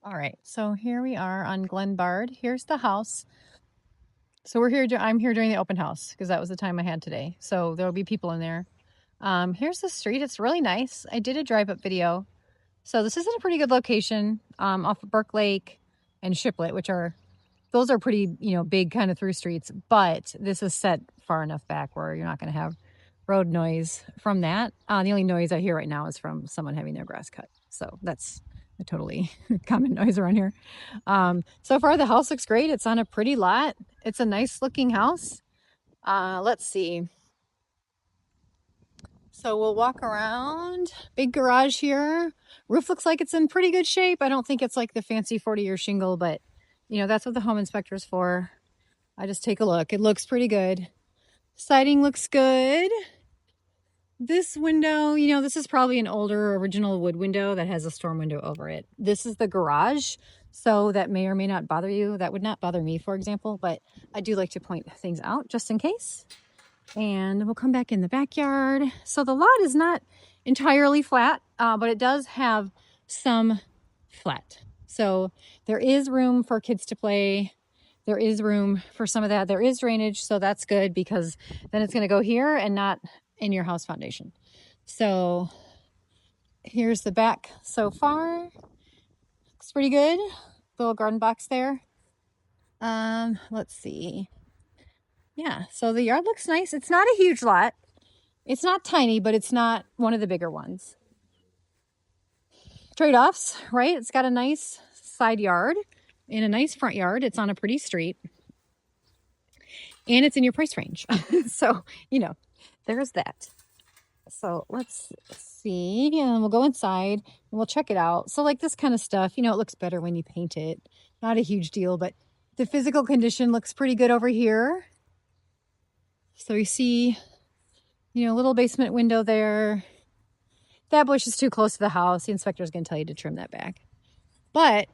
All right, so here we are on Glenbard. Here's the house. So we're here. I'm here during the open house because that was the time I had today. So there'll be people in there. Here's the street. It's really nice. I did a drive-up video. So this is in a pretty good location off of Burke Lake and Shiplet, which are those are pretty big kind of through streets. But this is set far enough back where you're not going to have road noise from that. The only noise I hear right now is from someone having their grass cut. So that's a totally common noise around here. So far the house looks great. It's on a pretty lot. It's a nice looking house. Let's see. So we'll walk around. Big garage here. Roof looks like it's in pretty good shape. I don't think it's like the fancy 40-year shingle, but that's what the home inspector's for. I just take a look. It looks pretty good. Siding looks good. This window, this is probably an older original wood window that has a storm window over it. This is the garage, so that may or may not bother you. That would not bother me, for example, but I do like to point things out just in case. And we'll come back in the backyard. So the lot is not entirely flat, but it does have some flat. So there is room for kids to play. There is room for some of that. There is drainage, so that's good because then it's going to go here and not in your house foundation. So here's the back so far. Looks pretty good. Little garden box there. Let's see. Yeah, so the yard looks nice. It's not a huge lot. It's not tiny, but it's not one of the bigger ones. Trade-offs, right? It's got a nice side yard and a nice front yard. It's on a pretty street. And it's in your price range. So, there's that. So let's see. And we'll go inside and we'll check it out. So like this kind of stuff, it looks better when you paint it. Not a huge deal, but the physical condition looks pretty good over here. So you see, little basement window there. That bush is too close to the house. The inspector's going to tell you to trim that back. But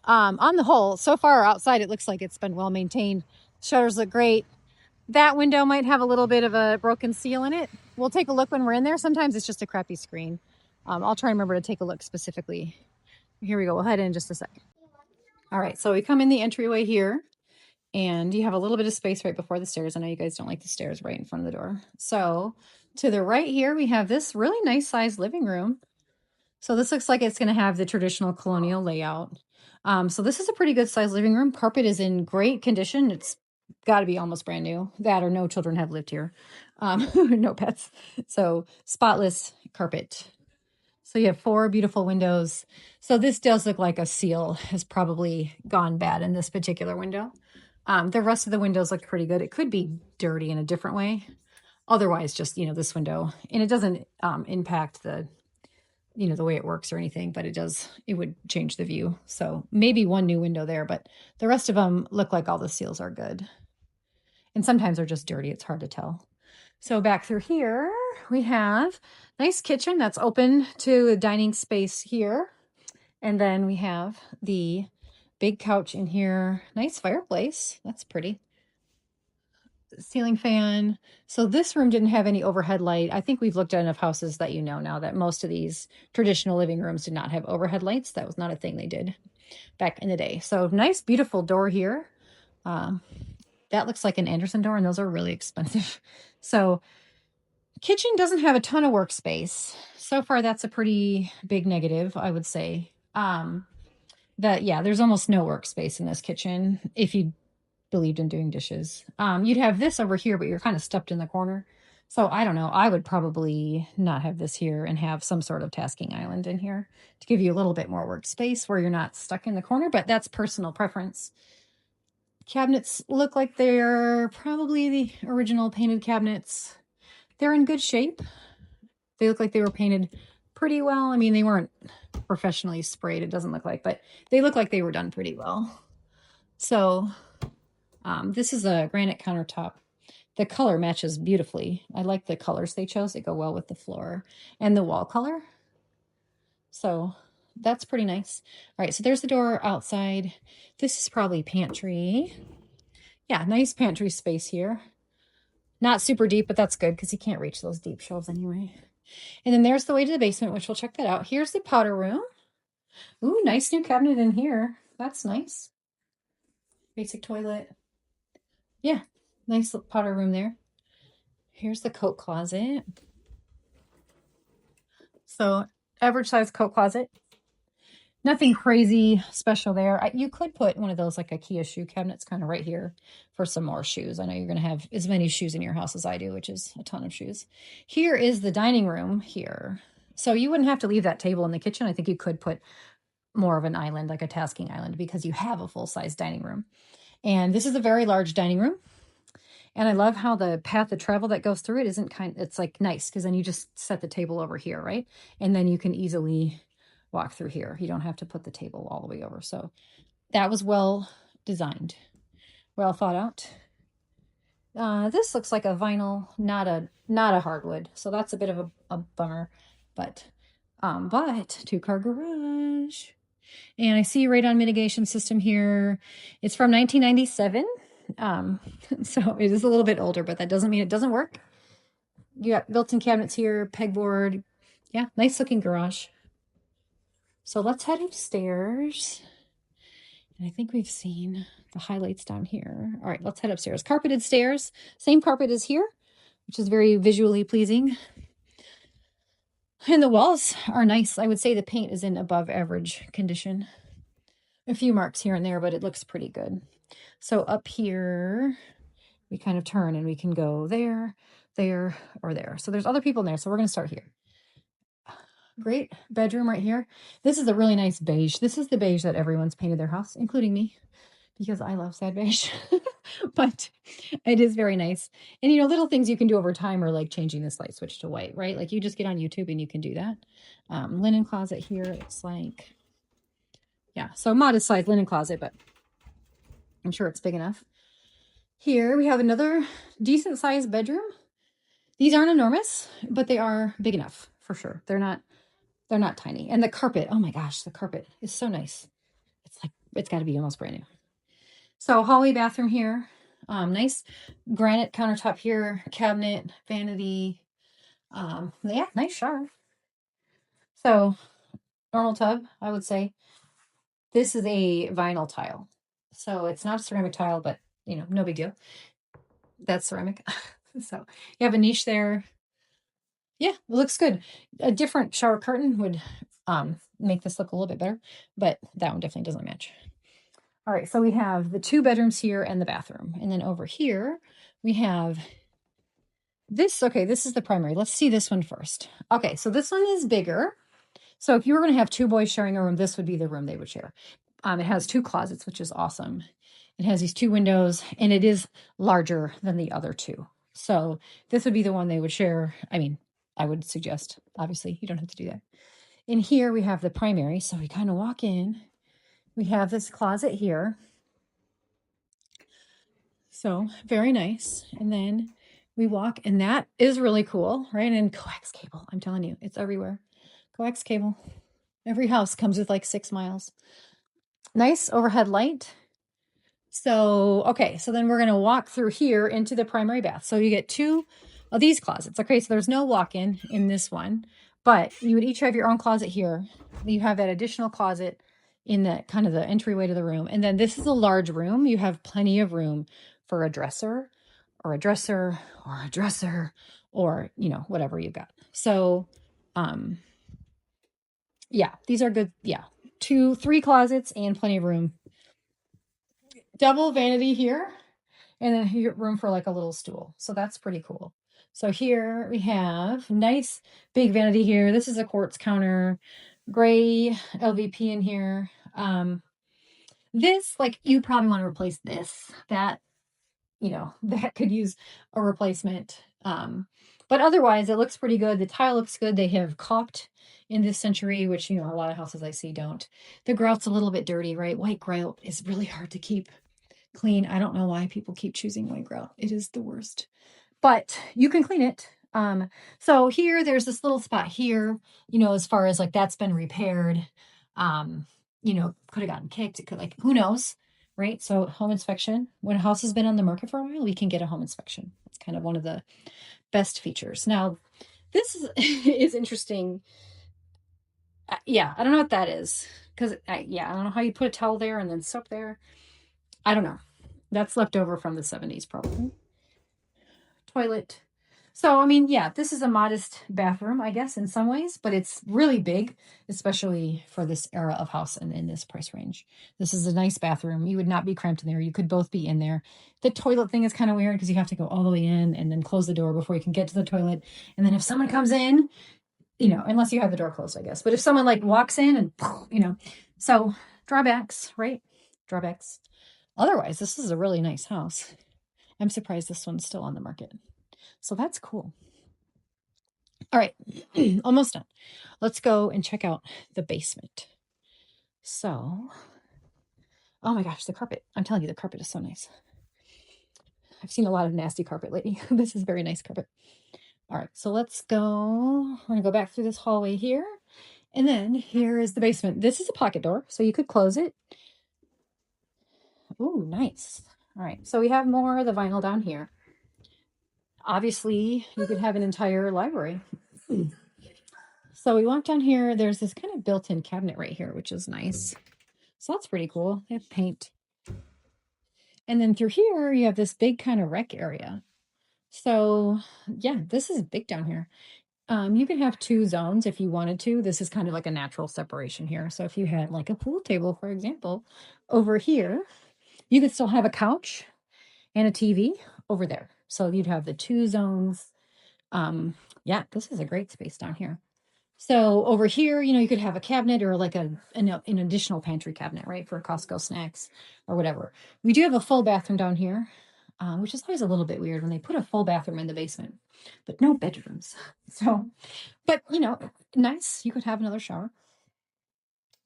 on the whole, so far outside, it looks like it's been well maintained. Shutters look great. That window might have a little bit of a broken seal in it. We'll take a look when we're in there. Sometimes it's just a crappy screen. I'll try and remember to take a look specifically. Here we go. We'll head in just a second. All right, so we come in the entryway here. And you have a little bit of space right before the stairs. I know you guys don't like the stairs right in front of the door. So to the right here, we have this really nice sized living room. So this looks like it's going to have the traditional colonial layout. So this is a pretty good sized living room. Carpet is in great condition. It's got to be almost brand new. That or no children have lived here. No pets. So spotless carpet. So you have 4 beautiful windows. So this does look like a seal has probably gone bad in this particular window. The rest of the windows look pretty good. It could be dirty in a different way. Otherwise, just, this window. And it doesn't impact the way it works or anything, but it would change the view. So maybe one new window there, but the rest of them look like all the seals are good. And sometimes they're just dirty. It's hard to tell. So back through here, we have nice kitchen that's open to a dining space here. And then we have the big couch in here. Nice fireplace. That's pretty. Ceiling fan. So this room didn't have any overhead light. I think we've looked at enough houses that now that most of these traditional living rooms did not have overhead lights. That was not a thing they did back in the day. So nice, beautiful door here. That looks like an Anderson door, and those are really expensive. So kitchen doesn't have a ton of workspace. So far, that's a pretty big negative, I would say. There's almost no workspace in this kitchen if you believed in doing dishes. You'd have this over here, but you're kind of stuffed in the corner. So I don't know. I would probably not have this here and have some sort of tasking island in here to give you a little bit more workspace where you're not stuck in the corner, but that's personal preference. Cabinets look like they're probably the original painted cabinets. They're in good shape. They look like they were painted pretty well. I mean, they weren't professionally sprayed, it doesn't look like, but they look like they were done pretty well. So this is a granite countertop. The color matches beautifully. I like the colors they chose. They go well with the floor and the wall color. So that's pretty nice. All right, so there's the door outside. This is probably pantry. Yeah, nice pantry space here. Not super deep, but that's good because you can't reach those deep shelves anyway. And then there's the way to the basement, which we'll check that out. Here's the powder room. Ooh, nice new cabinet in here. That's nice. Basic toilet. Yeah, nice little powder room there. Here's the coat closet. So average size coat closet. Nothing crazy special there. You could put one of those like IKEA shoe cabinets kind of right here for some more shoes. I know you're going to have as many shoes in your house as I do, which is a ton of shoes. Here is the dining room here. So you wouldn't have to leave that table in the kitchen. I think you could put more of an island, like a tasking island, because you have a full-size dining room. And this is a very large dining room. And I love how the path of travel that goes through it isn't it's like nice because then you just set the table over here, right? And then you can easily walk through here. You don't have to put the table all the way over. So that was well designed, well thought out. This looks like a vinyl, not a hardwood. So that's a bit of a bummer, but two-car garage. And I see radon mitigation system here. It's from 1997. So it is a little bit older, but that doesn't mean it doesn't work. You got built-in cabinets here, pegboard. Yeah, nice looking garage. So let's head upstairs. And I think we've seen the highlights down here. All right, let's head upstairs. Carpeted stairs. Same carpet as here, which is very visually pleasing. And the walls are nice. I would say the paint is in above average condition. A few marks here and there, but it looks pretty good. So up here, we kind of turn and we can go there, there, or there. So there's other people in there. So we're going to start here. Great bedroom right here. This is a really nice beige. This is the beige that everyone's painted their house, including me, because I love sad beige. But it is very nice. And, little things you can do over time are like changing this light switch to white, right? Like you just get on YouTube and you can do that. Linen closet here. It's like, yeah, so modest size linen closet, but I'm sure it's big enough. Here we have another decent sized bedroom. These aren't enormous, but they are big enough for sure. They're not tiny. And the carpet, oh my gosh, the carpet is so nice. It's got to be almost brand new. So hallway bathroom here. Nice granite countertop here, cabinet, vanity. Yeah, nice shower. So normal tub, I would say. This is a vinyl tile. So it's not a ceramic tile, but no big deal. That's ceramic. So you have a niche there. Yeah, it looks good. A different shower curtain would make this look a little bit better, but that one definitely doesn't match. All right, so we have the 2 bedrooms here and the bathroom. And then over here, we have this. Okay, this is the primary. Let's see this one first. Okay, so this one is bigger. So if you were going to have 2 boys sharing a room, this would be the room they would share. It has 2 closets, which is awesome. It has these 2 windows, and it is larger than the other 2. So this would be the one they would share. I mean, I would suggest, obviously, you don't have to do that. In here, we have the primary. So we kind of walk in. We have this closet here. So very nice. And then we walk, and that is really cool, right? And coax cable, I'm telling you, it's everywhere. Coax cable. Every house comes with like 6 miles. Nice overhead light. So, okay, so then we're going to walk through here into the primary bath. So you get 2 of these closets. Okay, so there's no walk-in in this one, but you would each have your own closet here. You have that additional closet in that kind of the entryway to the room. And then this is a large room. You have plenty of room for a dresser or a dresser or a dresser or, whatever you got. So, yeah, these are good. Yeah, 2, 3 closets and plenty of room. Double vanity here, and then here room for like a little stool. So that's pretty cool. So here we have nice big vanity here. This is a quartz counter, gray LVP in here. This, like, you probably want to replace this. That, that could use a replacement. But otherwise, it looks pretty good. The tile looks good. They have caulked in this century, which, a lot of houses I see don't. The grout's a little bit dirty, right? White grout is really hard to keep clean. I don't know why people keep choosing white grout. It is the worst, but you can clean it. So here, there's this little spot here, as far as like that's been repaired, could have gotten kicked. It could, like, who knows, right? So home inspection, when a house has been on the market for a while, we can get a home inspection. It's kind of one of the best features. Now, this is interesting. Yeah, I don't know what that is. Because, yeah, I don't know how you put a towel there and then soap there. I don't know. That's left over from the 70s, probably. Toilet. So, I mean, yeah, this is a modest bathroom, I guess, in some ways, but it's really big, especially for this era of house and in this price range. This is a nice bathroom. You would not be cramped in there. You could both be in there. The toilet thing is kind of weird because you have to go all the way in and then close the door before you can get to the toilet. And then if someone comes in, unless you have the door closed, I guess. But if someone like walks in and, so drawbacks, right? Drawbacks. Otherwise, this is a really nice house. I'm surprised this one's still on the market. So that's cool. All right, almost done. Let's go and check out the basement. So, oh my gosh, the carpet. I'm telling you, the carpet is so nice. I've seen a lot of nasty carpet lately. This is very nice carpet. All right, so let's go. We're gonna go back through this hallway here. And then here is the basement. This is a pocket door, so you could close it. Ooh, nice. All right, so we have more of the vinyl down here. Obviously, you could have an entire library. So we walk down here. There's this kind of built-in cabinet right here, which is nice. So that's pretty cool. They have paint. And then through here, you have this big kind of rec area. So yeah, this is big down here. You can have 2 zones if you wanted to. This is kind of like a natural separation here. So if you had like a pool table, for example, over here, you could still have a couch and a TV over there. So you'd have the 2 zones. Yeah, this is a great space down here. So over here, you could have a cabinet or like an additional pantry cabinet, right, for Costco snacks or whatever. We do have a full bathroom down here, which is always a little bit weird when they put a full bathroom in the basement, but no bedrooms. So, but nice. You could have another shower.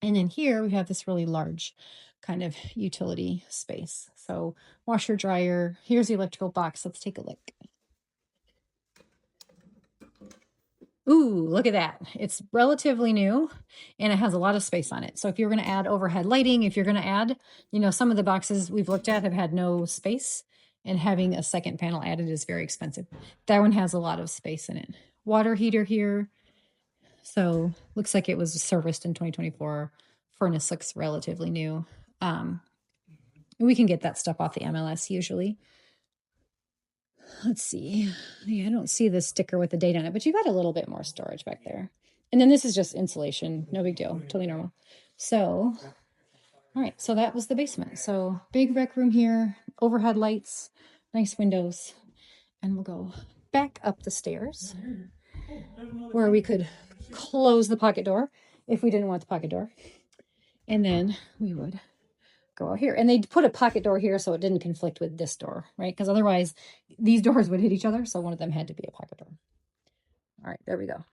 And then here we have this really large kind of utility space. So washer, dryer. Here's the electrical box. Let's take a look. Ooh, look at that. It's relatively new and it has a lot of space on it. So if you're going to add overhead lighting, if you're going to add, some of the boxes we've looked at have had no space, and having a second panel added is very expensive. That one has a lot of space in it. Water heater here. So looks like it was serviced in 2024. Furnace looks relatively new. We can get that stuff off the MLS usually. Let's see. Yeah, I don't see the sticker with the date on it, but you got a little bit more storage back there. And then this is just insulation. No big deal. Totally normal. So, all right. So that was the basement. So big rec room here, overhead lights, nice windows. And we'll go back up the stairs where we could close the pocket door if we didn't want the pocket door. And then we would go out here. And they put a pocket door here so it didn't conflict with this door, right? Because otherwise these doors would hit each other. So one of them had to be a pocket door. All right, there we go.